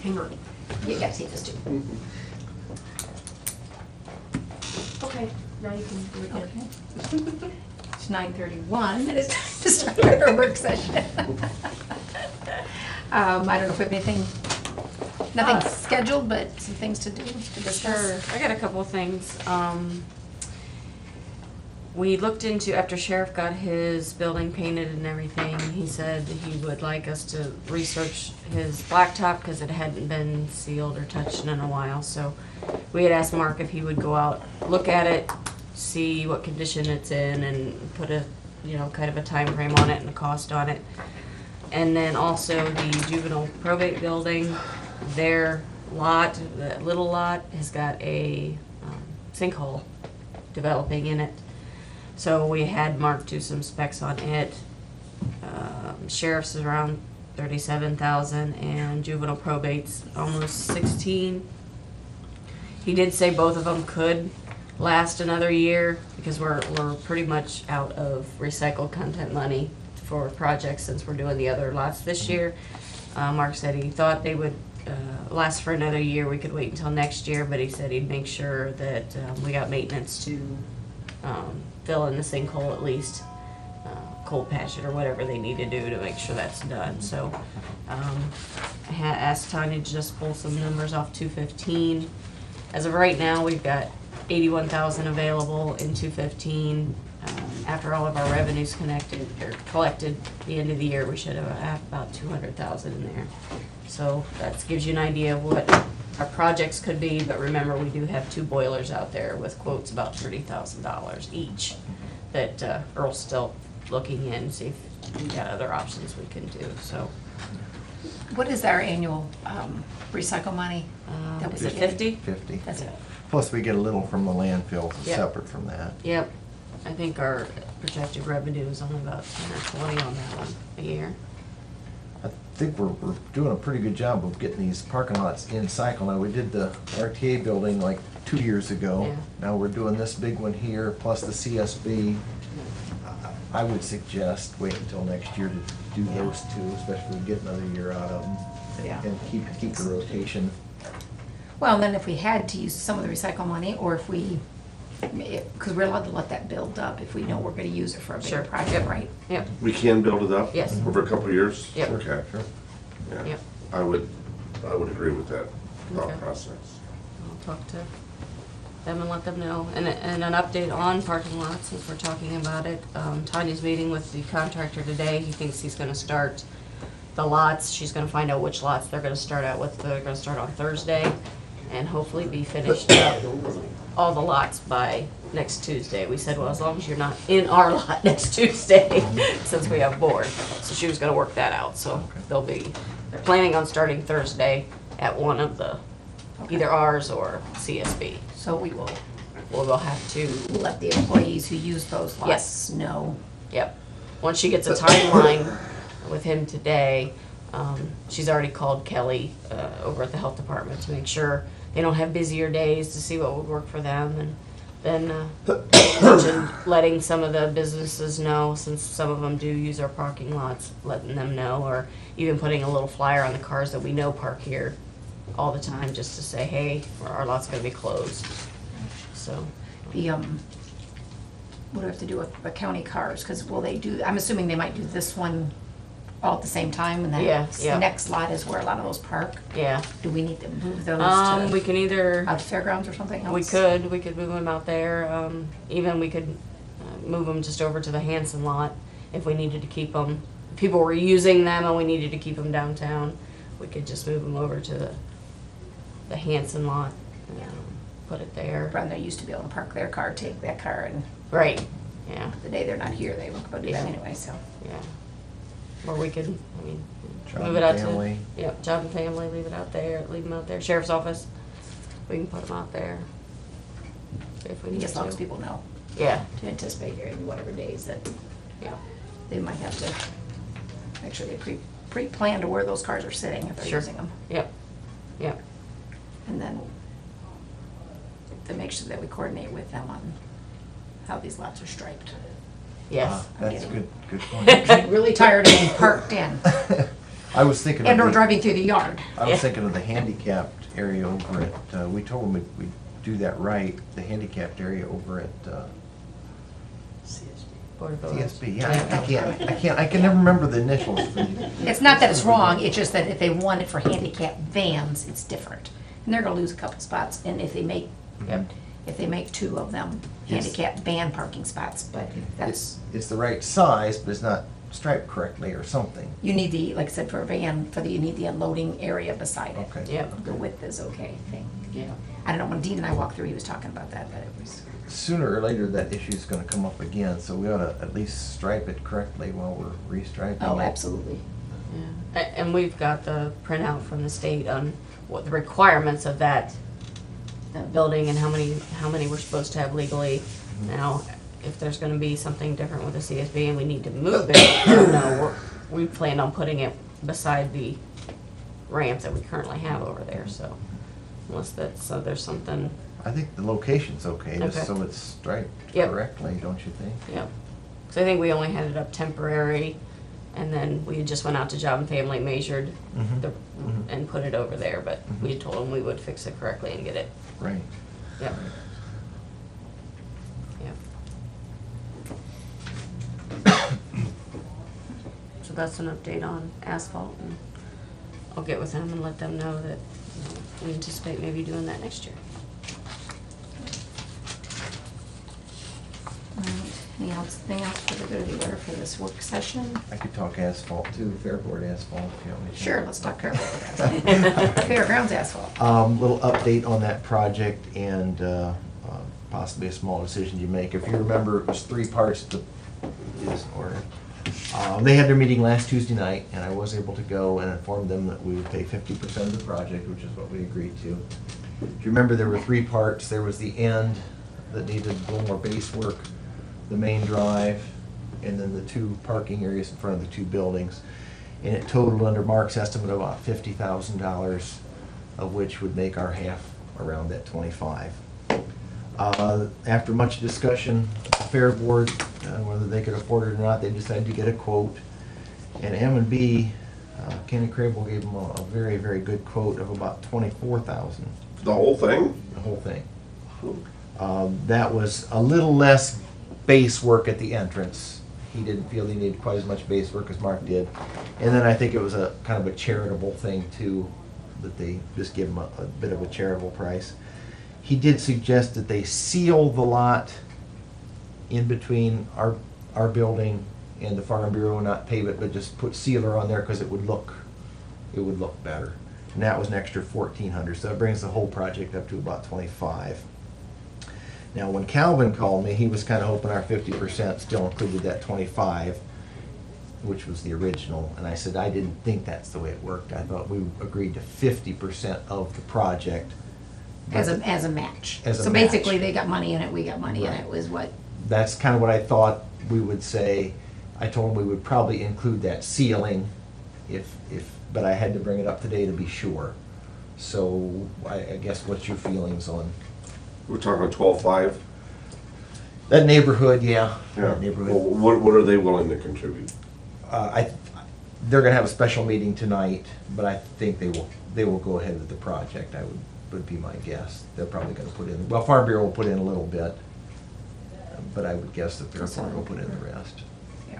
Hang on. You gotta see this too. Okay, now you can do it again. Okay. It's 9:31, and it's time to start our work session. I don't know if we have anything, nothing scheduled, but some things to do, to discuss. Sure, I got a couple of things. We looked into, after Sheriff got his building painted and everything, he said he would like us to research his blacktop because it hadn't been sealed or touched in a while. So we had asked Mark if he would go out, look at it, see what condition it's in, and put a, kind of a time frame on it and a cost on it. And then also the juvenile probate building, their lot, the little lot, has got a sinkhole developing in it. So we had Mark do some specs on it. Sheriff's is around 37,000 and juvenile probate's almost 16. He did say both of them could last another year because we're pretty much out of recycled content money for projects since we're doing the other lots this year. Mark said he thought they would last for another year. We could wait until next year, but he said he'd make sure that we got maintenance to fill in the sinkhole at least, cold patch it or whatever they need to do to make sure that's done. So I asked Tanya to just pull some numbers off 215. As of right now, we've got 81,000 available in 215. After all of our revenues collected at the end of the year, we should have about 200,000 in there. So that gives you an idea of what our projects could be, but remember we do have 2 boilers out there with quotes about $30,000 each that Earl's still looking in, see if we got other options we can do. So What is our annual recycle money? That was is it it. 50? 50. That's it. Plus we get a little from the landfill, Yep. separate from that. Yep. I think our projected revenue is only about 10 or 20 on that one a year. I think we're doing a pretty good job of getting these parking lots in cycle. Now, we did the RTA building like 2 years ago. Yeah. Now we're doing this big one here, plus the CSB. I would suggest wait until next year to do those two, especially if we get another year out of them. Yeah. And keep the rotation. Well, and then if we had to use some of the recycle money, or if we, because we're allowed to let that build up if we know we're gonna use it for a bigger Sure. project, Yep. right? Yep. We can build it up? Yes. Over a couple of years? Yep. Okay. Sure. Yeah. Yep. I would agree with that thought Okay. process. I'll talk to them and let them know. And an update on parking lots, since we're talking about it. Tanya's meeting with the contractor today. He thinks he's gonna start the lots. She's gonna find out which lots they're gonna start out with. They're gonna start on Thursday and hopefully be finished up all the lots by next Tuesday. We said, well, as long as you're not in our lot next Tuesday, since we have board. So she was gonna work that out. So they're planning on starting Thursday at one of the, either ours or CSB. So we will We'll have to, let the employees who use those lots Yes. know. yep. Once she gets a timeline with him today, she's already called Kelly over at the health department to make sure they don't have busier days, to see what would work for them. And then mentioned letting some of the businesses know, since some of them do use our parking lots, letting them know, or even putting a little flyer on the cars that we know park here all the time, just to say, hey, our lot's gonna be closed. So, The, what do we have to do with the county cars? Because will they do, I'm assuming they might do this one all at the same time, and then Yeah, yeah. the next lot is where a lot of those park. yeah. Do we need to move those We to can either, out of fairgrounds or something else? we could move them out there. Even we could move them just over to the Hanson lot if we needed to keep them. If people were using them and we needed to keep them downtown, we could just move them over to the Hanson lot, put it there. Brenda used to be able to park their car, take that car, and Right, yeah, the day they're not here, they won't go do that Yeah. anyway, so. yeah. Or we could, Job move and it out family. to, yep, job and family, leave them out there. Sheriff's office, we can put them out there if we need As long as to. people know Yeah, to anticipate here in whatever days that yeah, they might have to make sure they pre-plan to where those cars are sitting if they're Sure. using them. yep, yep. And then to make sure that we coordinate with them on how these lots are striped. Yes. That's I'm good point. Getting really tired of being parked in. I was thinking and or of the, driving through the yard. I was Yeah. thinking of the handicapped area over at, we told them we'd do that right, the handicapped area over at, Board of Voters. TSB, yeah, I can never remember the initials for the. It's not that it's wrong, it's just that if they want it for handicap vans, it's different. And they're gonna lose a couple spots, and if they make, Yep. if they make 2 of them Yes. handicap van parking spots, but that's, It's the right size, but it's not striped correctly or something. you need the, like I said, for a van, you need the unloading area beside it. Okay. Yep. The width is okay, I think. Yeah. I don't know, when Dean and I walked through, he was talking about that, but it was, Sooner or later, that issue's gonna come up again, so we ought to at least stripe it correctly while we're restriping it. oh, absolutely. Yeah. And we've got the printout from the state on what the requirements of that building and how many we're supposed to have legally. Now, if there's gonna be something different with the CSB and we need to move it, no, we plan on putting it beside the ramp that we currently have over there, so. Unless there's something, I think the location's okay, Okay. just so it's striped Yep. correctly, don't you think? yep. So I think we only had it up temporary, and then we just went out to Job and Family, measured Mhm. the, Mhm. and put it over there, but we Mhm. told them we would fix it correctly and get it, Right. yep. Yep. So that's an update on asphalt, and I'll get with them and let them know that, we anticipate maybe doing that next year. All right. Anything else for the good of the order for this work session? I could talk asphalt too, Fairboard asphalt, if you want me to. Sure, let's talk fairgrounds asphalt. Little update on that project and possibly a small decision you make. If you remember, it was 3 parts to this order. They had their meeting last Tuesday night, and I was able to go and inform them that we would pay 50% of the project, which is what we agreed to. If you remember, there were 3 parts. There was the end that needed a little more base work, the main drive, and then the 2 parking areas in front of the 2 buildings. And it totaled under Mark's estimate of about $50,000, of which would make our half around that 25. After much discussion, Fair Board, whether they could afford it or not, they decided to get a quote. And M&B, Kenny Crable gave them a very, very good quote of about $24,000, The whole thing? the whole thing. That was a little less base work at the entrance. He didn't feel he needed quite as much base work as Mark did. And then I think it was a kind of a charitable thing too, that they just give him a bit of a charitable price. He did suggest that they seal the lot in between our building and the Farm Bureau, not pave it, but just put sealer on there because it would look better. And that was an extra $1,400, so that brings the whole project up to about 25. Now, when Calvin called me, he was kind of hoping our 50% still included that 25, which was the original. And I said, I didn't think that's the way it worked. I thought we agreed to 50% of the project. As a match. As a So match. basically, they got money in it, we got money in Right. it, was what, That's kind of what I thought we would say. I told him we would probably include that ceiling but I had to bring it up today to be sure. So I guess what's your feelings on We're talking 12.5? that neighborhood? Yeah. Yeah. That Well, neighborhood. what are they willing to contribute? They're gonna have a special meeting tonight, but I think they will go ahead with the project. Would be my guess. They're probably gonna put in, well, Farm Bureau will put in a little bit, but I would guess that Fairport will put in the rest. yeah.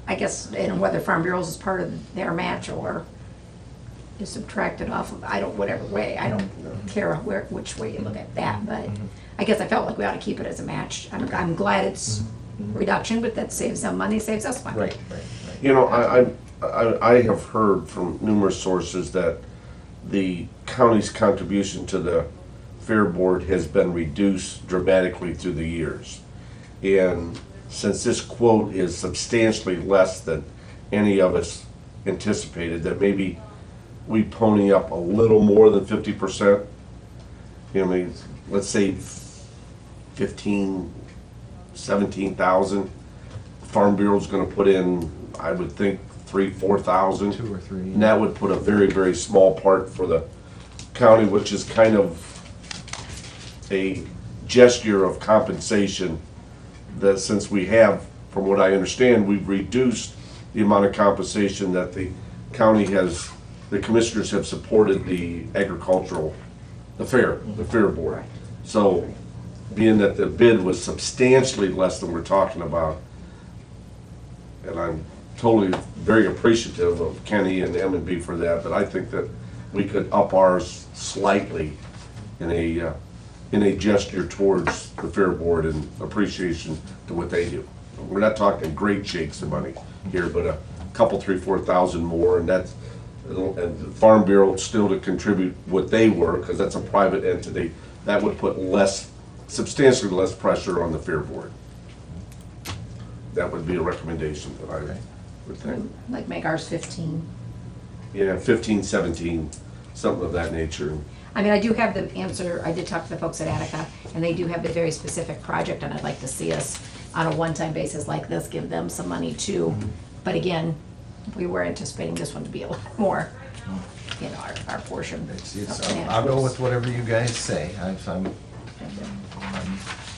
I guess, and whether Farm Bureau's is part of their match or is subtracted off of, whatever way, I don't care which way you look at that, but I guess I felt like we ought to keep it as a match. I'm glad it's reduction, but that saves them money, saves us money. Right. You know, I have heard from numerous sources that the county's contribution to the Fair Board has been reduced dramatically through the years. And since this quote is substantially less than any of us anticipated, that maybe we pony up a little more than 50%. You know, I mean, let's say 15, 17,000. Farm Bureau's gonna put in, I would think, 3,000-4,000. 2 or 3. And that would put a very, very small part for the county, which is kind of a gesture of compensation that since we have, from what I understand, we've reduced the amount of compensation that the county has, the commissioners have supported the fair board. So being that the bid was substantially less than we're talking about, and I'm totally very appreciative of Kenny and M&B for that, but I think that we could up ours slightly in a gesture towards the fair board and appreciation to what they do. We're not talking great shakes of money here, but a couple, 3,000-4,000 more, and that's, and the Farm Bureau still to contribute what they were, because that's a private entity, that would put substantially less pressure on the fair board. That would be a recommendation that I would think. Like make ours 15. Yeah, 15, 17, something of that nature. I mean, I do have the answer, I did talk to the folks at Attica, and they do have the very specific project, and I'd like to see us on a one-time basis like this, give them some money too. But again, we were anticipating this one to be a lot more, you know, our portion. I'll go with whatever you guys say.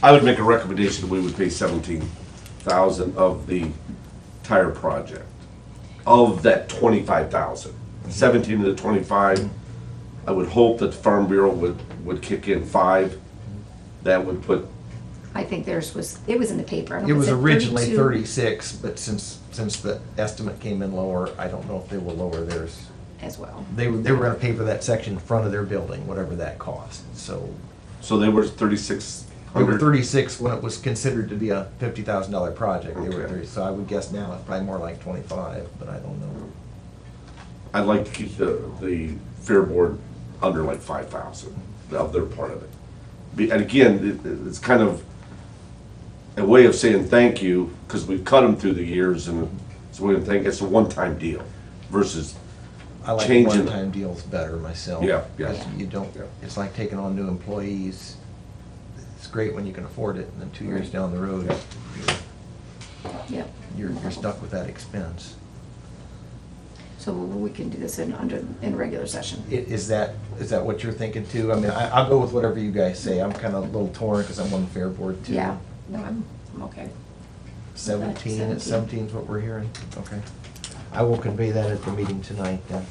I would make a recommendation that we would pay 17,000 of the entire project, of that 25,000. 17 of the 25. I would hope that the Farm Bureau would kick in 5. That would put, I think theirs was, it was in the paper. I don't It know, was is originally 32? 36, but since the estimate came in lower, I don't know if they will lower theirs. As well. They were gonna pay for that section in front of their building, whatever that cost, so. so they were They were 3,600. 36 when it was considered to be a $50,000 project. They were Okay. 30, so I would guess now it's probably more like 25, but I don't know. I'd like to keep the fair board under like 5,000 of their part of it. And again, it's kind of a way of saying thank you, because we've cut them through the years, and it's a way of thanking, it's a one-time deal versus, I like Changing- one-time deals better myself. Yeah, yeah. 'Cause you don't, Yeah. it's like taking on new employees. It's great when you can afford it, and then 2 years down the road, Yep. you're stuck with that expense. So we can do this in regular session. Is that what you're thinking too? I mean, I'll go with whatever you guys say. I'm kind of a little torn because I'm on the fair board too. Yeah, no, I'm okay. 17 is what we're hearing? Okay. I will convey that at the meeting tonight then.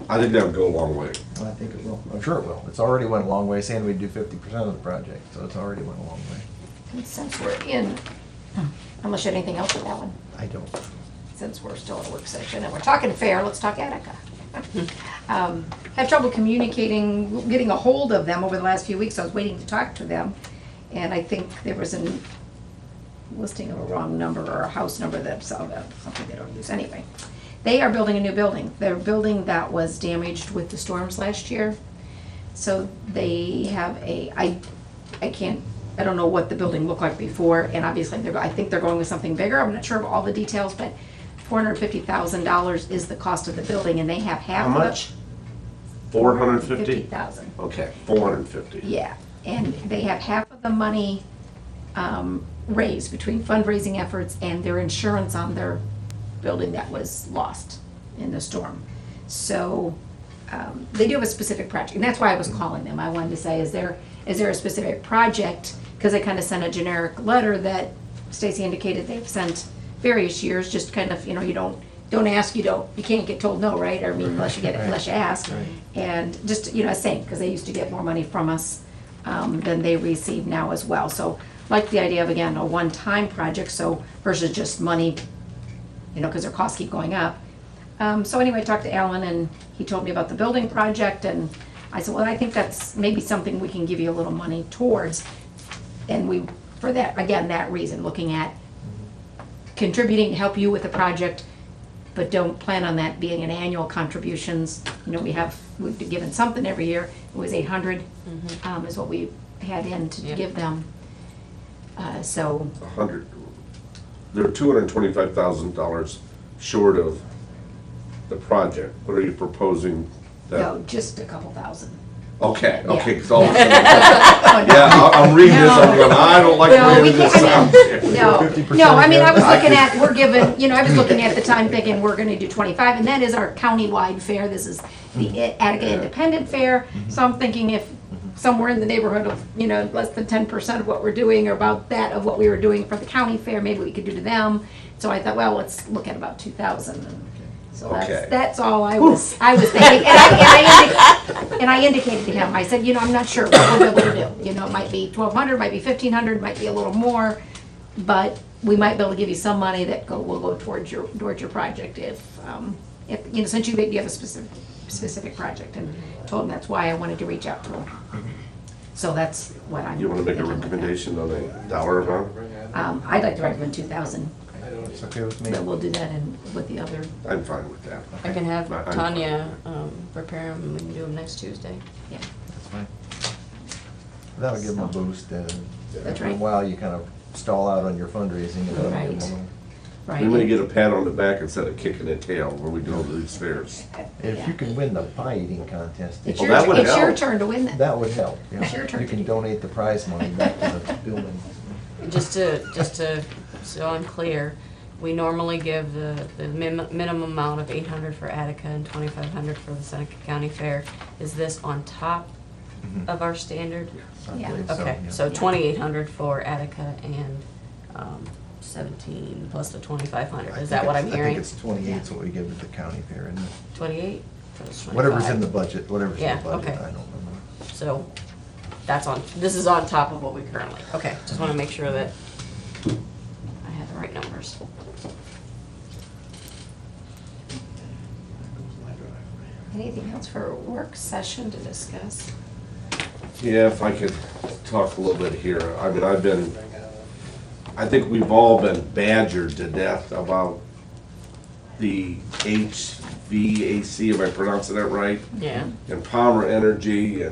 I think that would go a long way. I think it will. I'm sure it will. It's already went a long way, saying we'd do 50% of the project, so it's already went a long way. And since we're in, unless you had anything else with that one, I don't. since we're still in a work session and we're talking fair, let's talk Attica. Had trouble communicating, getting a hold of them over the last few weeks. I was waiting to talk to them, and I think there was a listing of a wrong number or a house number that something they don't use anyway. They are building a new building. Their building that was damaged with the storms last year. So they have I don't know what the building looked like before, and obviously I think they're going with something bigger. I'm not sure of all the details, but $450,000 is the cost of the building, and they have half How of it. much? 450? 50,000. Okay, 450. Yeah, and they have half of the money raised between fundraising efforts and their insurance on their building that was lost in the storm. So they do have a specific project, and that's why I was calling them. I wanted to say, is there a specific project? Because I kind of sent a generic letter that Stacy indicated they've sent various years, just kind of, you don't ask, you can't get told no, right? I mean, unless you ask. Right. And just, same, because they used to get more money from us than they receive now as well. So like the idea of, again, a one-time project, so versus just money, because their costs keep going up. So anyway, I talked to Alan, and he told me about the building project, and I said, well, I think that's maybe something we can give you a little money towards. And for that, again, that reason, looking at contributing to help you with the project, but don't plan on that being an annual contributions. We've given something every year. It was 800 is what we had in to Yep. give them. So 100. They're $225,000 short of the project. What are you proposing? no, just a couple thousand. Okay, Yeah. okay, because all of a sudden, Oh, no. yeah, I'm reading this, I'm going, I don't like No, we reading this can't, sound. no, 50% no, I mean, I was again. looking at, we're given, I was looking at the time thinking we're gonna do 25, and that is our countywide fair. This is the Attica Independent Fair, so I'm thinking if somewhere in the neighborhood of, less than 10% of what we're doing, or about that of what we were doing for the county fair, maybe we could do to them. So I thought, well, let's look at about 2,000. So Okay. that's all I was thinking. And I indicated to him, I said, I'm not sure what we'll be able to do. It might be 1,200, might be 1,500, might be a little more, but we might be able to give you some money that will go towards your project if since you have a specific project. And told him that's why I wanted to reach out to him. So that's what I'm. You wanna make a thinking with that. recommendation on a dollar amount? I'd like to recommend 2,000, It's okay with me. but we'll do that with the other. I'm fine with that. I can have I'm- Tanya prepare them, and we can do them next Tuesday. Yeah. That's fine. That'll give them a boost, and That's after a right. while, you kind of stall out on your fundraising, and that'll give them a Right. little. Right. We may get a pat on the back instead of kicking the tail when we do these fairs. If you can win the pie eating contest, It's Oh, your, that would it's your help. turn to win that. that would help. yeah. It's your turn You to can do. donate the prize money back to the building. Just to, so I'm clear, we normally give the minimum amount of 800 for Attica and 2,500 for the Seneca County Fair. Is this on top of our standard? I Yeah. believe Okay, yeah. so 2,800 for Attica and 17 plus the 2,500. I Is think that what I'm it's- hearing? I think it's 28 is what we give at the county fair, isn't it? 28? Or it's 25? Whatever's in the budget, whatever's in Yeah, the budget, okay. I don't remember. So that's this is on top of what we currently, okay, just want to make sure that I have the right numbers. Anything else for a work session to discuss? Yeah, if I could talk a little bit here. I mean, I think we've all been badgered to death about the HVAC, am I pronouncing that right? Yeah. And Palmer Energy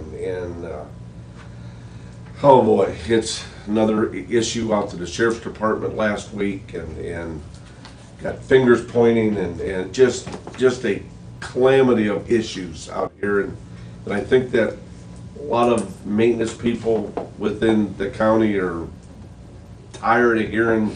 oh boy, it's another issue out to the sheriff's department last week and got fingers pointing and just a calamity of issues out here. And I think that a lot of maintenance people within the county are tired of hearing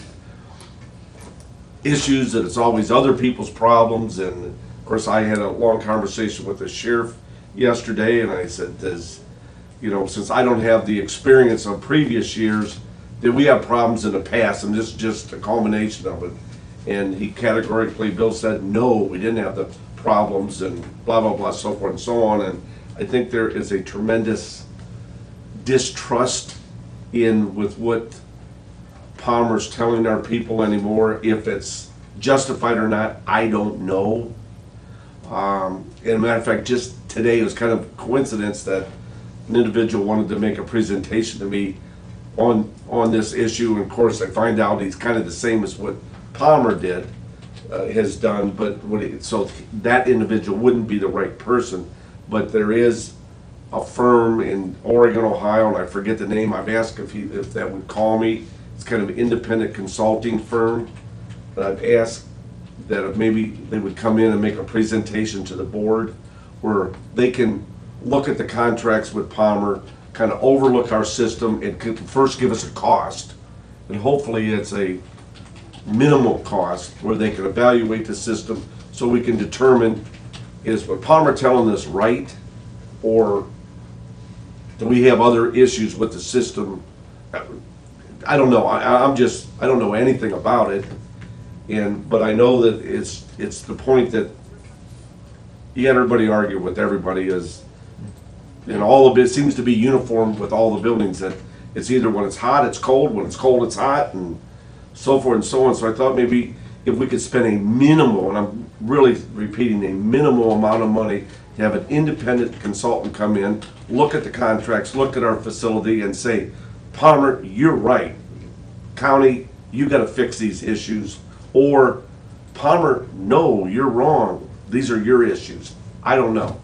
issues, that it's always other people's problems. And of course, I had a long conversation with the sheriff yesterday, and I said, since I don't have the experience of previous years, did we have problems in the past? And this is just a culmination of it. And he categorically, Bill said, no, we didn't have the problems, and blah, blah, blah, so forth and so on. And I think there is a tremendous distrust with what Palmer's telling our people anymore. If it's justified or not, I don't know. And a matter of fact, just today, it was kind of a coincidence that an individual wanted to make a presentation to me on this issue. And of course, I find out he's kind of the same as what Palmer has done, but so that individual wouldn't be the right person. But there is a firm in Oregon, Ohio, and I forget the name. I've asked if that would call me. It's kind of an independent consulting firm. But I've asked that if maybe they would come in and make a presentation to the board where they can look at the contracts with Palmer, kind of overlook our system, and could first give us a cost. And hopefully it's a minimal cost where they can evaluate the system so we can determine, is what Palmer telling us right, or do we have other issues with the system? I don't know. I don't know anything about it. But I know that it's the point that you got everybody argue with everybody is, and all of it seems to be uniform with all the buildings, that it's either when it's hot, it's cold, when it's cold, it's hot, and so forth and so on. So I thought maybe if we could spend a minimal, and I'm really repeating, a minimal amount of money to have an independent consultant come in, look at the contracts, look at our facility, and say, Palmer, you're right. County, you got to fix these issues. Or Palmer, no, you're wrong. These are your issues. I don't know.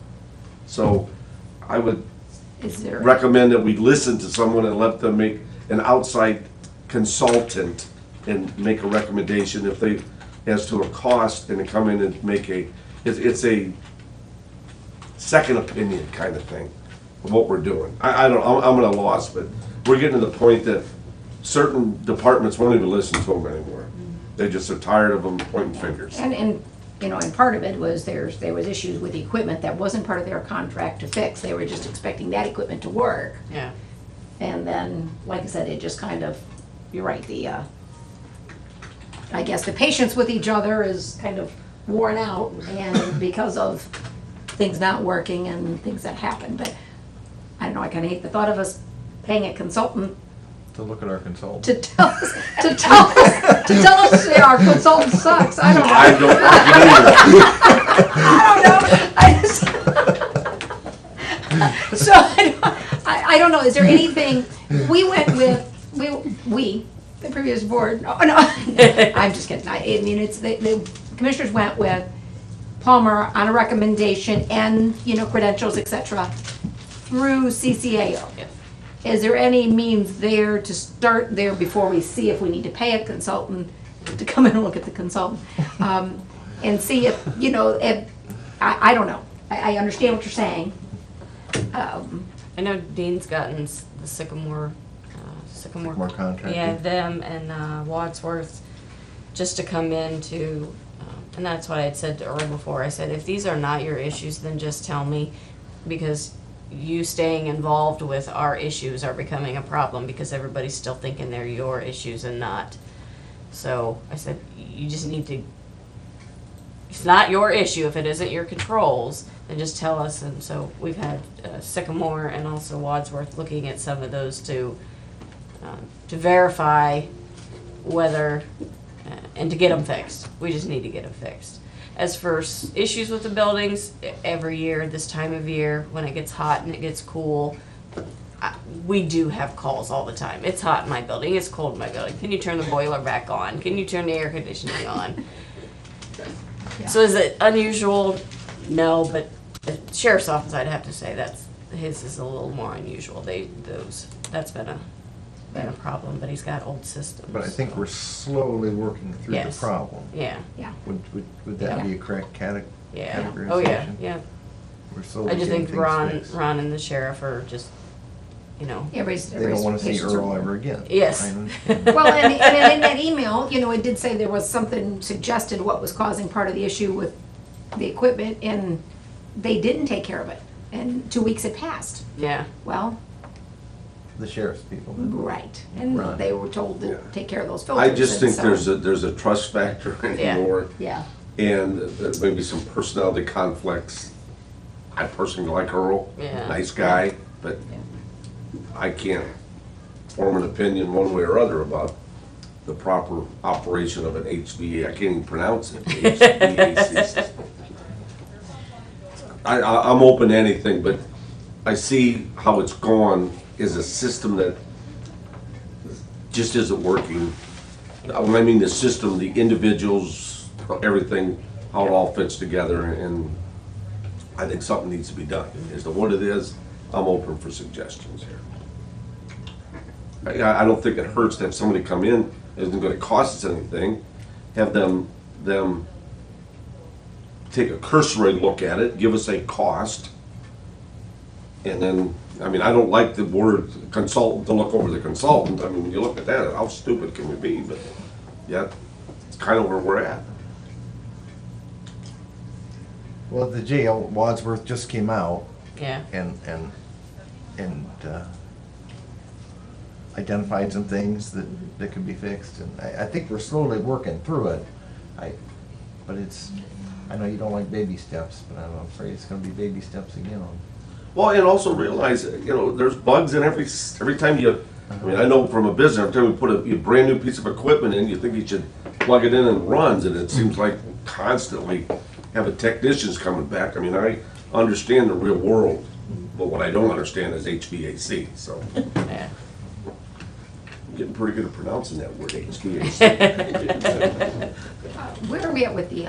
So I would Is there? recommend that we listen to someone and let them make an outside consultant and make a recommendation if they, as to a cost, and to come in and make it's a second opinion kind of thing of what we're doing. I'm at a loss, but we're getting to the point that certain departments won't even listen to them anymore. They just are tired of them pointing fingers. And part of it was there was issues with the equipment that wasn't part of their contract to fix. They were just expecting that equipment to work. Yeah. And then, like I said, it just kind of, you're right, I guess the patience with each other is kind of worn out and because of things not working and things that happen, but I don't know, I kinda hate the thought of us paying a consultant To look at our consultant. to tell us that our consultant sucks. I don't know. I don't either. I don't know. So I don't know. Is there anything we went with? We the previous board. No, I'm just kidding. I mean, it's the commissioners went with Palmer on a recommendation and credentials, etc. through CCAO. Yes. Is there any means there to start there before we see if we need to pay a consultant to come in and look at the consultant? And see if, if, I don't know. I understand what you're saying. I know Dean's gotten the Sycamore Sycamore contractor. Yeah, them and Wadsworth, just to come in to, and that's what I had said to Earl before. I said, if these are not your issues, then just tell me, because you staying involved with our issues are becoming a problem because everybody's still thinking they're your issues and not. So I said, you just need to, it's not your issue if it isn't your controls, then just tell us. And so we've had Sycamore and also Wadsworth looking at some of those to verify whether, and to get them fixed. We just need to get them fixed. As for issues with the buildings, every year, this time of year, when it gets hot and it gets cool, we do have calls all the time. It's hot in my building, it's cold in my building. Can you turn the boiler back on? Can you turn the air conditioning on? Yeah. So is it unusual? No, but the sheriff's office, I'd have to say his is a little more unusual. That's been a problem, but he's got old systems. But I think we're slowly working through the Yes. problem. Yeah, Yeah. Would that be a correct yeah. categorization? Oh, yeah, yeah. We're slowly I just getting think things fixed. Ron and the sheriff are just, Everybody's They don't want to see patients are Earl low. ever again. Yes. I understand. Well, and in that email, it did say there was something suggested what was causing part of the issue with the equipment, and they didn't take care of it, and 2 weeks had passed. yeah. Well, The sheriff's people. right, and Right. they were told to Yeah. take care of those filters. I just and think so- there's a trust factor anymore, Yeah, and there may be some personality conflicts. I personally like Earl, Yeah. nice guy, but I can't form an opinion one way or other about the proper operation of an HVA. I can't even pronounce it. HVAC system. I'm open to anything, but I see how it's gone is a system that just isn't working. When I mean the system, the individuals, everything, how it all fits together, and I think something needs to be done. As to what it is, I'm open for suggestions here. I don't think it hurts to have somebody come in, it isn't gonna cost us anything, have them take a cursory look at it, give us a cost, and then, I mean, I don't like the word consultant to look over the consultant. I mean, when you look at that, how stupid can we be? But yet, it's kind of where we're at. Well, the jail, Wadsworth just came out Yeah. and identified some things that could be fixed, and I think we're slowly working through it. But I know you don't like baby steps, but I'm afraid it's gonna be baby steps again on. Well, and also realize, there's bugs in every time you, I mean, I know from a business, every time we put a brand new piece of equipment in, you think you should plug it in and it runs, and it seems like constantly having technicians coming back. I mean, I understand the real world, but what I don't understand is HVAC, so Yeah. I'm getting pretty good at pronouncing that word, HVAC. where are we at with the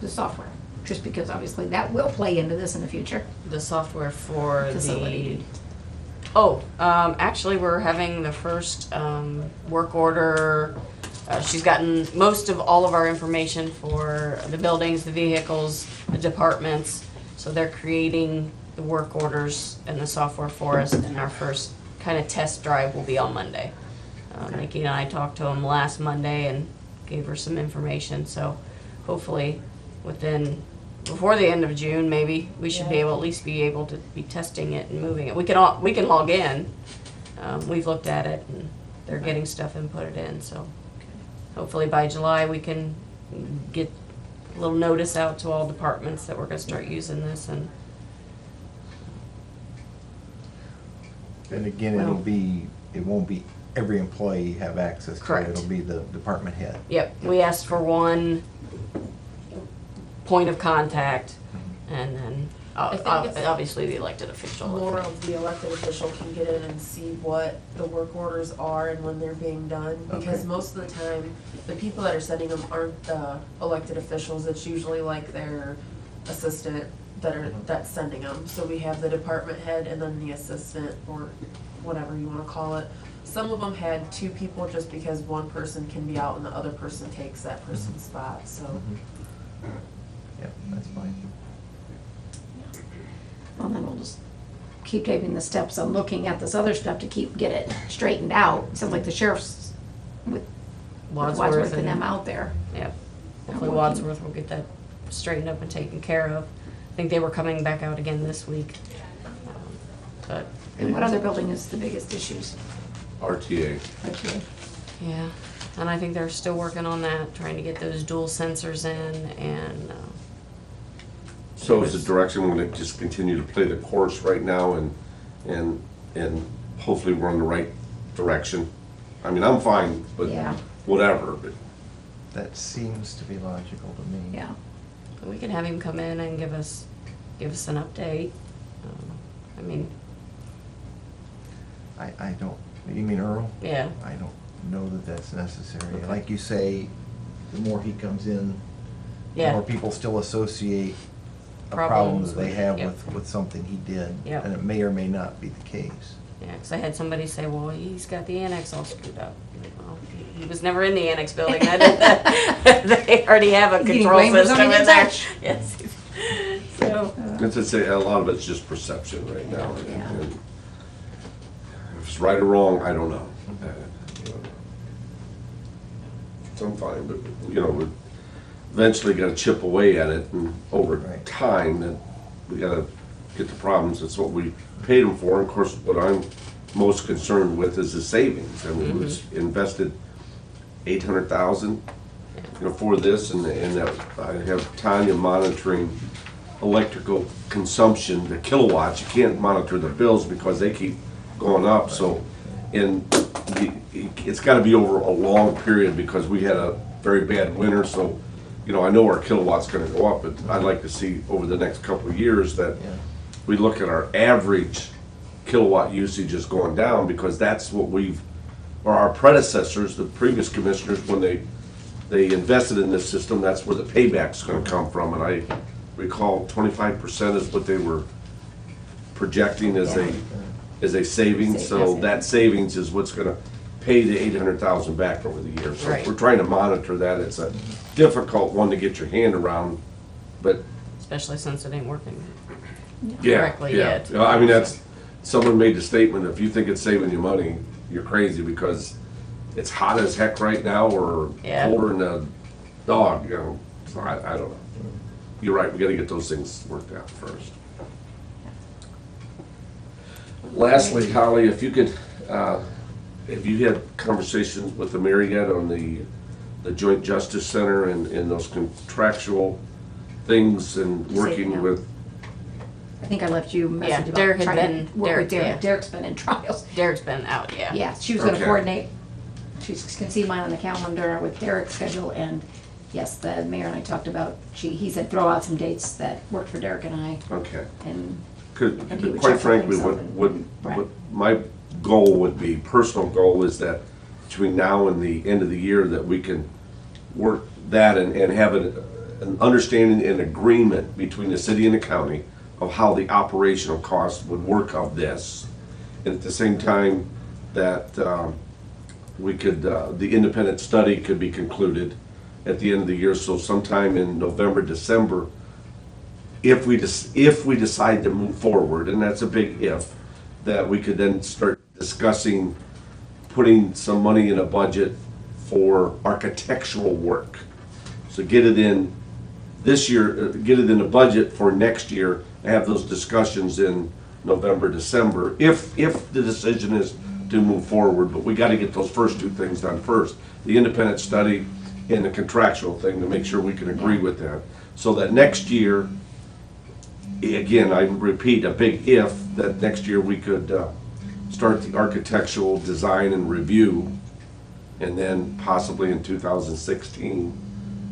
software? Just because obviously that will play into this in the future. The software for Facility. Actually, we're having the first work order. She's gotten most of all of our information for the buildings, the vehicles, the departments. So they're creating the work orders and the software for us, and our first kind of test drive will be on Monday. Nikki and I talked to them last Monday and gave her some information, so hopefully before the end of June, maybe, we should be at least be able to be testing it and moving it. We can log in. We've looked at it, and they're getting stuff and put it in, so hopefully by July we can little notice out to all departments that we're gonna start using this, and And again, it won't be every employee have access to it. Correct. It'll be the department head. yep, we asked for one point of contact, and then I think it's obviously the elected official. More of the elected official can get in and see what the work orders are and when they're being done. Because Okay. most of the time, the people that are sending them aren't the elected officials, it's usually like their assistant that's sending them. So we have the department head and then the assistant, or whatever you wanna call it. Some of them had two people just because one person can be out and the other person takes that person's spot, so. Yep, that's fine. Well, then we'll just keep taking the steps on looking at this other stuff to get it straightened out. Sounds like the sheriff's with Wadsworth and them out there. Yep. Hopefully Wadsworth will get that straightened up and taken care of. I think they were coming back out again this week. But, And what other building is the biggest issues? RTA. Okay. yeah, and I think they're still working on that, trying to get those dual sensors in, and, So is the direction, we're gonna just continue to play the course right now and hopefully we're in the right direction? I mean, I'm fine, but Yeah. whatever, but That seems to be logical to me. Yeah. we can have him come in and give us an update. I mean, I don't, you mean Earl? yeah, I don't know that that's necessary. Okay. Like you say, the more he comes in, the yeah. more people still associate a problem Problems that they with- have yep. with something he did. Yep. And it may or may not be the case. Yeah, because I had somebody say, well, he's got the annex all screwed up. Well, he was never in the annex building. They already have a You can control blame the system zoning in there. judge. Yes. So, as I say, a lot of it's just perception right now. Yeah. And if it's right or wrong, I don't know. So I'm fine, but, you know, we eventually gotta chip away at it, and over Right. time, that we gotta get the problems, that's what we paid them for. And of course, what I'm most concerned with is the savings. I mean, we've invested $800,000, you know, for this, and I have Tanya monitoring electrical consumption, the kilowatts. You can't monitor the bills because they keep going up, so, it's gotta be over a long period because we had a very bad winter, so, you know, I know our kilowatt's gonna go up, but I'd like to see over the next couple of years that Yeah. we look at our average kilowatt usage is going down, because that's what or our predecessors, the previous commissioners, when they invested in this system, that's where the payback's gonna come from. And I recall 25% is what they were projecting as a savings, so that savings is what's gonna pay the 800,000 back over the years. So Right. we're trying to monitor that. It's a difficult one to get your hand around, but especially since it ain't working. yeah, Correctly yeah. yet. I mean, someone made the statement, if you think it's saving you money, you're crazy, because it's hot as heck right now, or Yeah. colder than a dog, you know. So I don't know. You're right, we gotta get those things worked out first. Lastly, Holly, if you could, have you had conversations with the mayor yet on the Joint Justice Center and those contractual things and working no. with? I think I left you a Yeah, message Derek about had trying been- to work with Derek, Derek. yeah. Derek's been in trials. Derek's been out, yeah. Yeah, she was gonna Okay. coordinate, she can see mine on the calendar with Derek's schedule, and yes, the mayor and I talked about, he said throw out some dates that worked for Derek and I, Okay. and Could, And he would quite check frankly, things out and- right. what my goal would be, personal goal, is that between now and the end of the year, that we can work that and have an understanding and agreement between the city and the county of how the operational costs would work of this. And at the same time, that we could, the independent study could be concluded at the end of the year, so sometime in November, December, if we decide to move forward, and that's a big if, that we could then start discussing putting some money in a budget for architectural work. So get it in this year, get it in a budget for next year, and have those discussions in November, December, if the decision is to move forward. But we gotta get those first two things done first. The independent study in the contractual thing to make sure we can agree with that. So that next year, again, I repeat, a big if, that next year we could start the architectural design and review, and then possibly in 2016,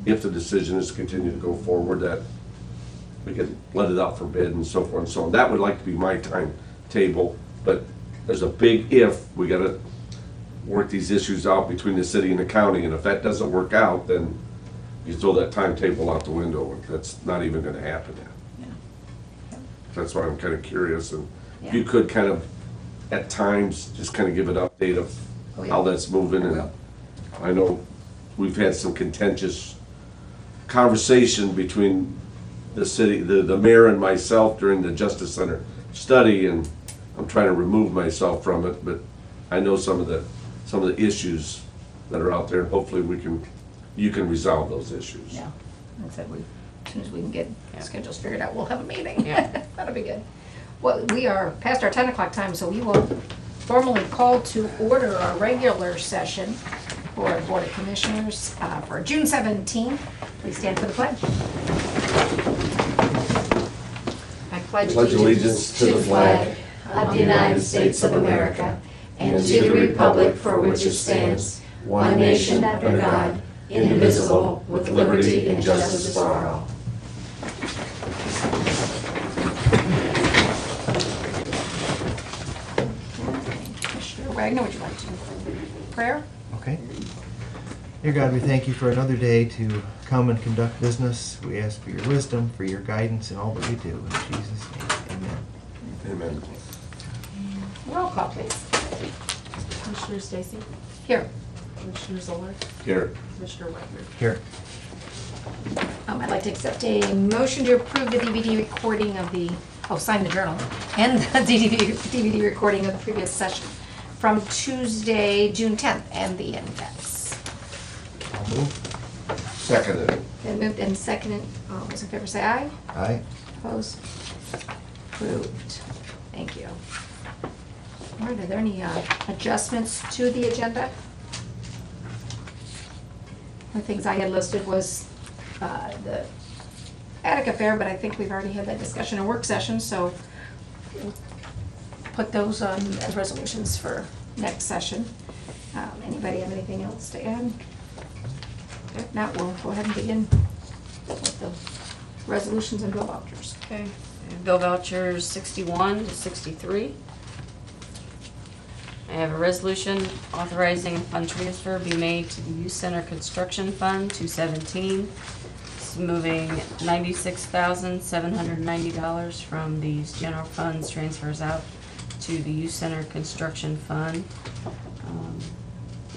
if the decision is to continue to go forward, that we could let it out for bid and so forth and so on. That would like to be my timetable, but there's a big if. We gotta work these issues out between the city and the county, and if that doesn't work out, then you throw that timetable out the window. That's not even gonna happen yet. That's why I'm kind of curious, and if you could kind of, at times, just kind of give an update of Oh, yeah. how that's moving. I And will. I know we've had some contentious conversation between the city, the mayor and myself during the Justice Center study, and I'm trying to remove myself from it, but I know some of the issues that are out there, and hopefully you can resolve those issues. Yeah, like I said, as soon as we can get Yeah. schedules figured out, we'll have a meeting. Yeah. That'll be good. Well, we are past our 10 o'clock time, so we will formally call to order our regular session for the Board of Commissioners for June 17th. Please stand for the pledge. I Pledge allegiance to the flag of the United States of America and to the republic for which it stands, one nation under God, indivisible, with liberty and justice for all. Commissioner Wagner, would you like to prayer? Okay. Dear God, we thank you for another day to come and conduct business. We ask for your wisdom, for your guidance in all that we do. In Jesus' name, amen. Amen. Roll call, please. Commissioner Stacy, Here. Commissioner Zoller, Here. Commissioner Wagner. Here. I'd like to accept a motion to approve the DVD recording of the, sign the journal, and the DVD recording of the previous session from Tuesday, June 10th, and the events. I'll move. Seconded. Then moved and seconded. All those in favor say aye. Aye. Opposed? Approved. Thank you. All right, are there any adjustments to the agenda? The things I had listed was the attic affair, but I think we've already had that discussion in work session, so we'll put those on as resolutions for next session. Anybody have anything else to add? If not, we'll go ahead and begin with the resolutions and bill vouchers. Okay. Bill vouchers 61 to 63. I have a resolution authorizing a fund transfer be made to the Youth Center Construction Fund 217. It's moving $96,790 from these general funds transfers out to the Youth Center Construction Fund.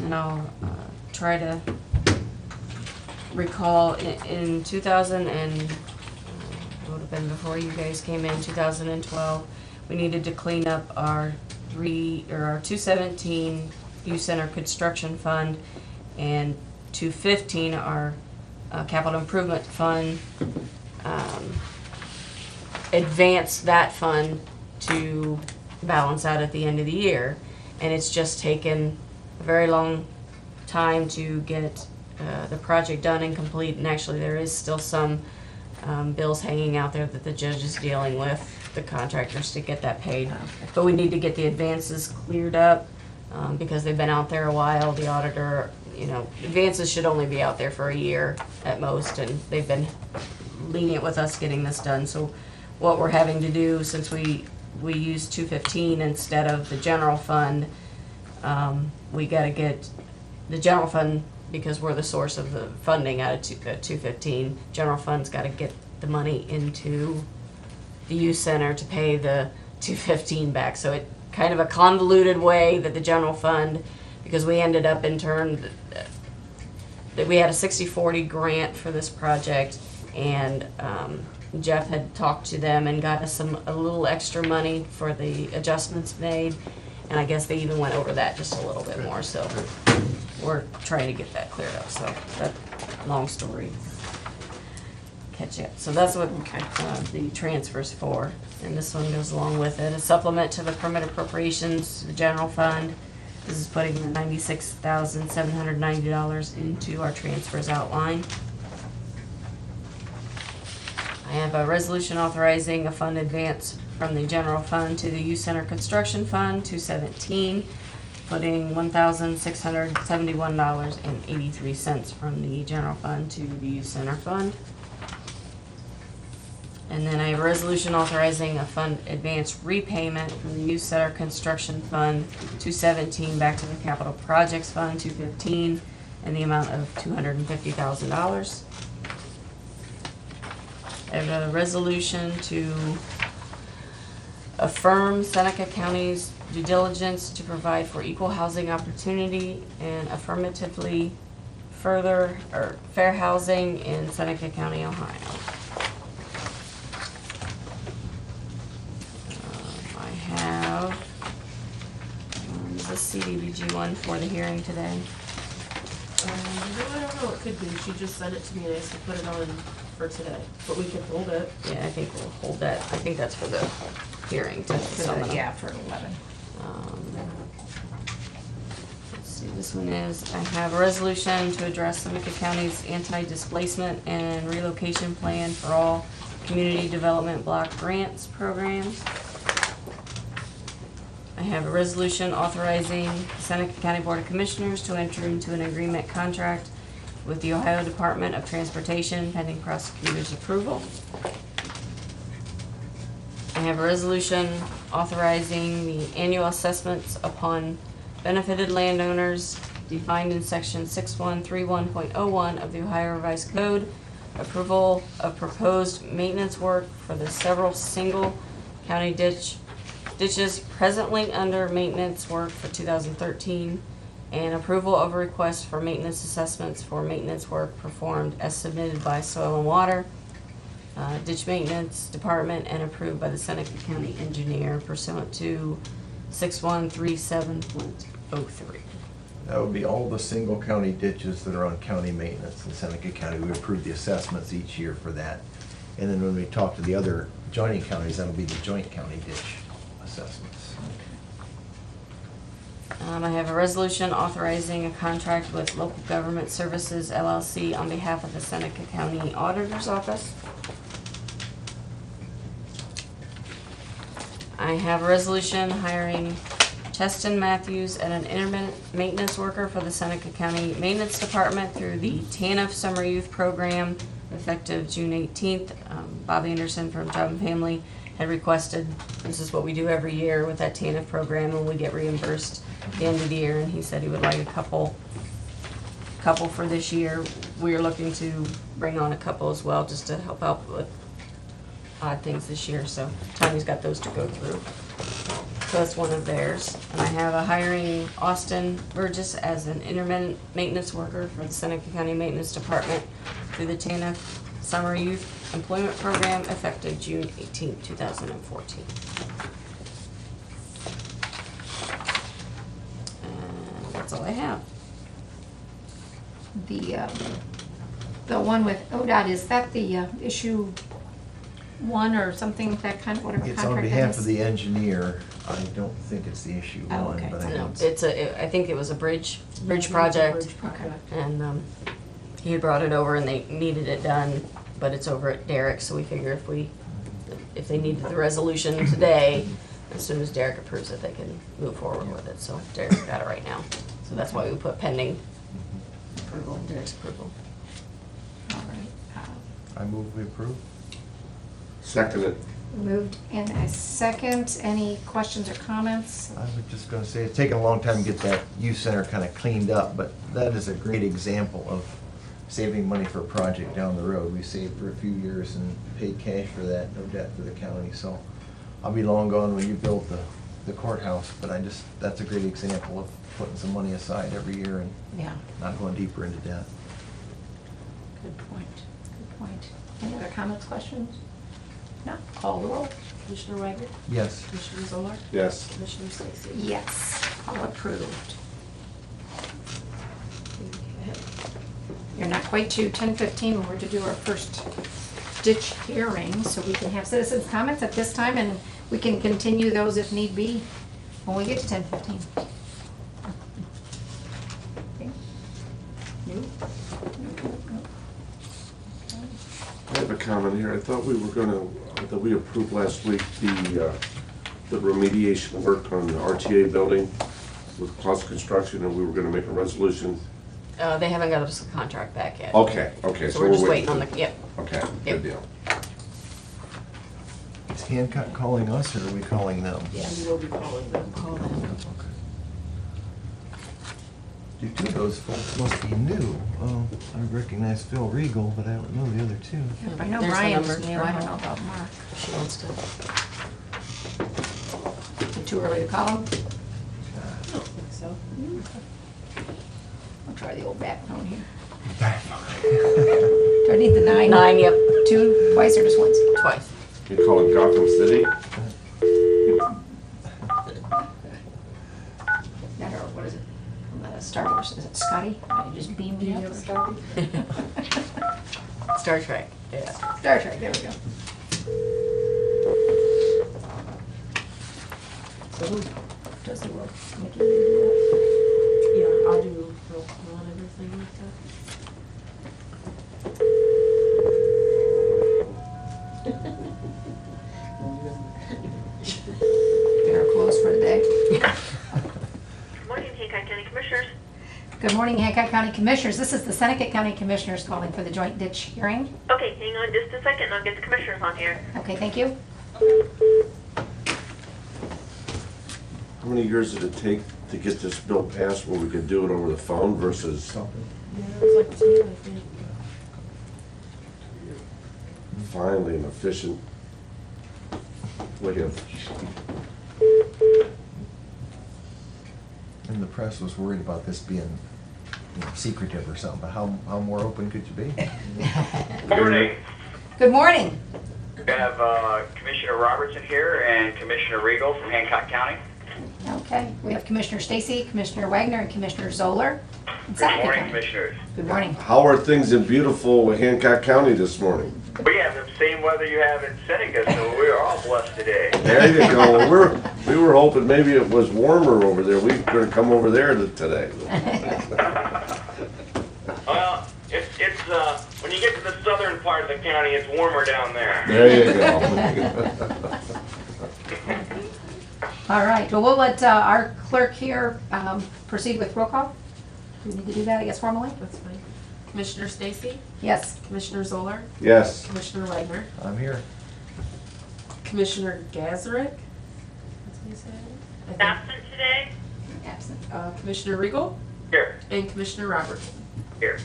And I'll try to recall in 2000 and it would have been before you guys came in, 2012, we needed to clean up our 217 Youth Center Construction Fund and 215 our Capital Improvement Fund, advance that fund to balance out at the end of the year. And it's just taken a very long time to get the project done and complete, and actually there is still some bills hanging out there that the judge is dealing with, the contractors, to get that paid. But we need to get the advances cleared up because they've been out there a while. The auditor, advances should only be out there for a year at most, and they've been lenient with us getting this done. So what we're having to do, since we use 215 instead of the general fund, we gotta get the general fund, because we're the source of the funding out of 215, general fund's gotta get the money into the youth center to pay the 215 back. So it kind of a convoluted way that the general fund, because we ended up in turn, that we had a 60-40 grant for this project, and Jeff had talked to them and got us a little extra money for the adjustments made, and I guess they even went over that just a little bit more, so we're trying to get that cleared up. So that, long story, catch it. So that's what the transfer's for, and this one goes along with it. A supplement to the permit appropriations to the general fund. This is putting the $96,790 into our transfers outline. I have a resolution authorizing a fund advance from the general fund to the youth center construction fund, 217, putting $1,671.83 from the general fund to the youth center fund. And then I have a resolution authorizing a fund advance repayment from the youth center construction fund, 217, back to the capital projects fund, 215, in the amount of $250,000. I have a resolution to affirm Seneca County's due diligence to provide for equal housing opportunity and affirmatively further or fair housing in Seneca County, Ohio. I have the CDBG one for the hearing today. No, I don't know, it could be, she just sent it to me and I said put it on for today, but we could hold it. Yeah, I think we'll hold that. I think that's for the hearing to summon. Yeah, for 11. Let's see, this one is, I have a resolution to address Seneca County's anti-displacement and relocation plan for all community development block grants programs. I have a resolution authorizing Seneca County Board of Commissioners to enter into an agreement contract with the Ohio Department of Transportation pending prosecutor's approval. I have a resolution authorizing the annual assessments upon benefited landowners defined in section 6131.01 of the Ohio Revised Code, approval of proposed maintenance work for the several single county ditches presently under maintenance work for 2013, and approval of a request for maintenance assessments for maintenance work performed as submitted by Soil and Water, Ditch Maintenance Department, and approved by the Seneca County Engineer pursuant to 6137.03. That would be all the single county ditches that are on county maintenance in Seneca County. We approve the assessments each year for that. And then when we talk to the other joining counties, that'll be the joint county ditch assessments. I have a resolution authorizing a contract with Local Government Services LLC on behalf of the Seneca County Auditor's Office. I have a resolution hiring Cheston Matthews and an intermittent maintenance worker for the Seneca County Maintenance Department through the TANF Summer Youth Program effective June 18th. Bob Anderson from Job and Family had requested, this is what we do every year with that TANF program, and we get reimbursed at the end of the year, and he said he would like a couple for this year. We're looking to bring on a couple as well, just to help out with odd things this year, so Tommy's got those to go through. So that's one of theirs. And I have a hiring Austin Burgess as an intermittent maintenance worker for the Seneca County Maintenance Department through the TANF Summer Youth Employment Program effective June 18, 2014. And that's all I have. The one with ODOT, is that the issue one or something, that kind of, whatever It's contract on that behalf is? of the engineer. I don't think it's the issue Oh, one, okay. but I No, know. I think it was a bridge Bridge project. project. And he had brought it over and they needed it done, but it's over at Derek, so we figure if they needed the resolution today, as soon as Derek approves it, they can move forward with it. So Derek's got it right now. So that's why we put pending approval, Derek's approval. All right. I move we approve. Second it. Moved in a second. Any questions or comments? I was just gonna say, it's taken a long time to get that youth center kind of cleaned up, but that is a great example of saving money for a project down the road. We saved for a few years and paid cash for that, no debt to the county, so I'll be long gone when you build the courthouse, but that's a great example of putting some money aside every year and Yeah, not going deeper into debt. good point. Good point. Any other comments, questions? No? Call the roll. Commissioner Wagner, Yes. Commissioner Zoller, Yes. Commissioner Stacy. Yes, all approved. You're not quite to 10:15 when we're to do our first ditch hearing, so we can have citizens' comments at this time, and we can continue those if need be when we get to 10:15. I have a comment here. I thought we approved last week the remediation work on the RTA building with Claus Construction, and we were gonna make a resolution. They haven't got us a contract back yet. Okay, So we're just waiting on the, yep. Okay, Yep. good deal. Is Hancock calling us or are we calling them? We will be calling them. Call them. Do two of those folks must be new. Oh, I recognize Phil Regal, but I don't know the other two. I know There's the Brian's number new, for I don't her. know about Mark. She wants to. Is it too early to call him? I don't think so. I'll try the old back phone here. Do I need the 9? 9, yep, Two, twice, or just once? twice. You call it Gotham City? That or what is it? Star Wars, is it Scotty? You just beamed me up. Star Trek, yeah. Star Trek, there we go. So who does the roll? Nikki, you do Yeah, I'll do roll call and everything like that? Better close for the day. Good morning, Hancock County Commissioners. Good morning, Hancock County Commissioners. This is the Seneca County Commissioners calling for the joint ditch hearing. Okay, hang on just a second and I'll get the commissioners on here. Okay, thank you. How many years did it take to get this bill passed where we could do it over the phone versus that. Yeah, it was like 2, I think. finally an efficient way of... And the press was worried about this being secretive or something, but how more open could you be? Morning. Good morning. We have Commissioner Robertson here and Commissioner Regal from Hancock County. Okay, we have Commissioner Stacy, Commissioner Wagner, and Commissioner Zoller. in Good Seneca morning, County. Commissioners. Good morning. How are things in beautiful Hancock County this morning? We have the same weather you have in Seneca, so we are all blessed today. There you go. We were hoping maybe it was warmer over there. We were gonna come over there today. Well, it's when you get to the southern part of the county, it's warmer down there. There you go. All right, well, we'll let our clerk here proceed with roll call. Do we need to do that, I guess, formally? That's fine. Commissioner Stacy, Yes. Commissioner Zoller, Yes. Commissioner Wagner, I'm here. Commissioner Gazarick. That's how you say it? I think. Absent today? Absent. Commissioner Regal Here, and Commissioner Robertson. here.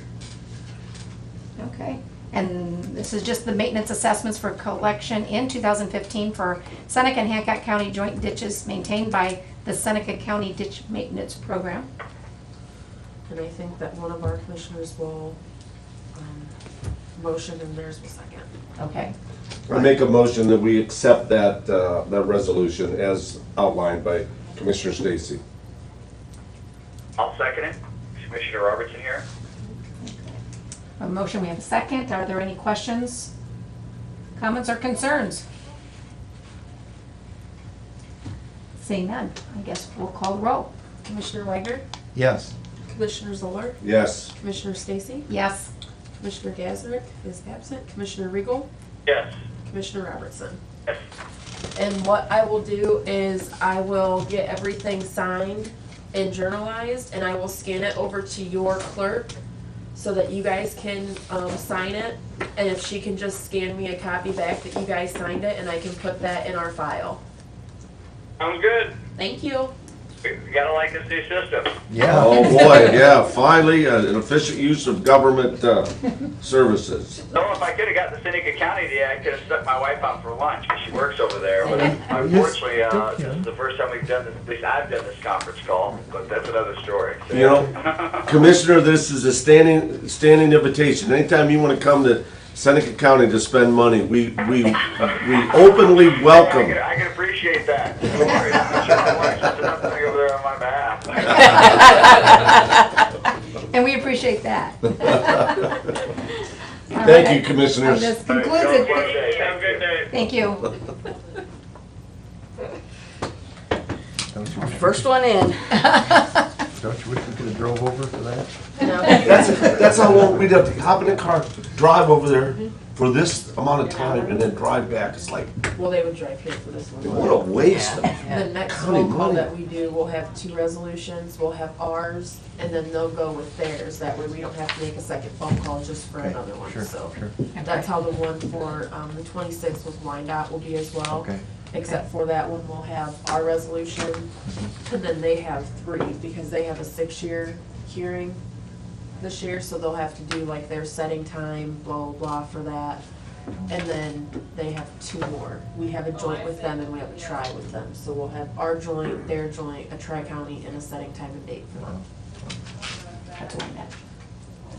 Okay, and this is just the maintenance assessments for collection in 2015 for Seneca and Hancock County joint ditches maintained by the Seneca County Ditch Maintenance Program. And I think that one of our commissioners will motion and theirs will second. Okay, I make a motion that we accept that resolution as outlined by Commissioner Stacy. I'll second it. Commissioner Robertson here. a motion, we have a second. Are there any questions, comments, or concerns? Seeing none, I guess we'll call the roll. Commissioner Wagner, Yes. Commissioner Zoller, Yes. Commissioner Stacy, Yes. Commissioner Gazarick is absent, Commissioner Regal, Yes. Commissioner Robertson. Yes. And what I will do is I will get everything signed and journalized, and I will scan it over to your clerk so that you guys can sign it. And if she can just scan me a copy back that you guys signed it, and I can put that in our file. Sounds good. Thank you. We gotta like this new system. Yeah. Oh, boy, yeah, finally, an efficient use of government services. No, if I could've got the Seneca County day, I could've stuck my wife out for lunch, because she works over there. But unfortunately, this is the first time we've done this, at least I've done this conference call, but that's another story. So- You know, Commissioner, this is a standing invitation. Anytime you want to come to Seneca County to spend money, we openly welcome. I can appreciate that. Don't worry. I'm sure my wife's done enough to me over there on my behalf. And we appreciate that. Thank you, Commissioners. This All right, concludes y'all have a good it. day. Have a good day. Thank you. Don't you- First one in. don't you wish we could have drove over for that? No. That's how long we'd have to hop in the car, drive over there for this amount of time and then drive back. It's like, Well, they would drive here for this one. what a waste of The next county phone call money. that we do, we'll have 2 resolutions, we'll have ours, and then they'll go with theirs. That way we don't have to make a second phone call just for Okay, another one, sure, so. sure. That's how the one for, the 26th with Wyandotte will be as well. Okay. Except for that one, we'll have our resolution, Mm-hmm. and then they have 3, because they have a 6-year hearing this year, so they'll have to do like their setting time, blah, blah, blah for that. And then they have 2 more. We have a joint with them and we have a tri with them. So we'll have our joint, their joint, a tri-county, and a setting time and date for them. That's one that,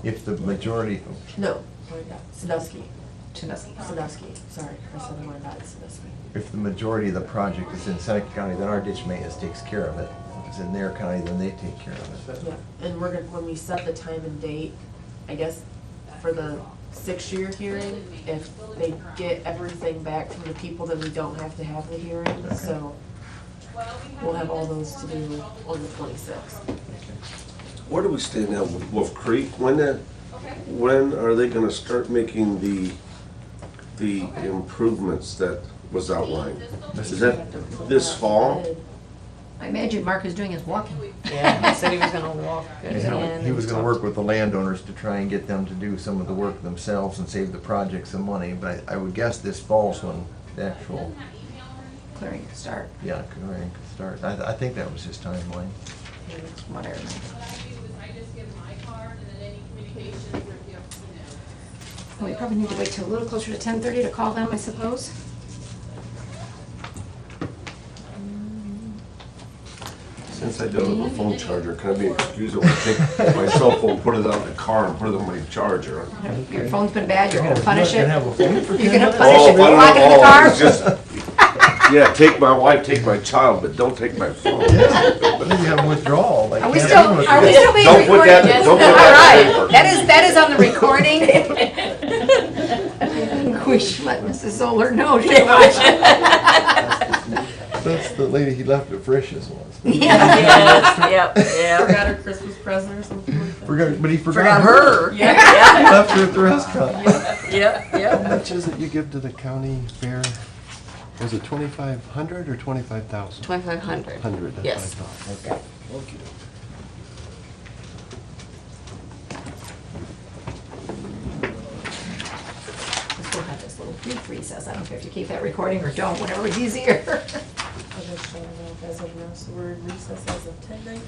If the majority, No, Wyandotte, Sandusky, Sandusky. sorry, I said Wyandotte, Sandusky. if the majority of the project is in Seneca County, then our ditch maintenance takes care of it. If it's in their county, then they take care of it. Yeah, and we're gonna, when we set the time and date, I guess, for the 6-year hearing, if they get everything back from the people, then we don't have to have the hearing, Okay. so we'll have all those to do on the 26th. Where do we stand now with Wolf Creek? When are they gonna start making the improvements that was outlined? Is that this fall? I imagine Mark is doing his walking. Yeah, he said he was gonna walk it Yeah, in. he was and gonna talk- work with the landowners to try and get them to do some of the work themselves and save the project some money, but I would guess this fall's when the actual, Clearing to start, yeah, clearing could start. I think that was his timeline. whatever. We probably need to wait till a little closer to 10:30 to call them, I suppose. Since I don't have a phone charger, can I be excused if I take my cell phone, put it out in the car and put it on my charger? Your phone's been bad, you're gonna punish You're it. gonna have a phone for You're 10 gonna minutes? punish it, I don't lock it in the know. car? It's just, yeah, take my wife, take my child, but don't take my phone. Yeah, but then you have withdrawal. Like Are we can't still, do it. are we still being Don't put recorded? that, don't put All that. right, that is on the recording. We should let Mrs. Zoller know she watched it. That's the lady he left at Frisch's once. Yes, yep, yeah. Forgot her Christmas present or something like that. But he Forgot her. Yeah. He left her at the restaurant. Yep, How yep. much is it you give to the county fair? Was it 2,500 or 25,000? 2,500. 100, that's Yes. what I thought. Okay. Okay. We'll have this little brief recess. I don't care if you keep that recording or don't, whatever is easier. I'll just show you now, as of now, so we're in recess as of 10:19.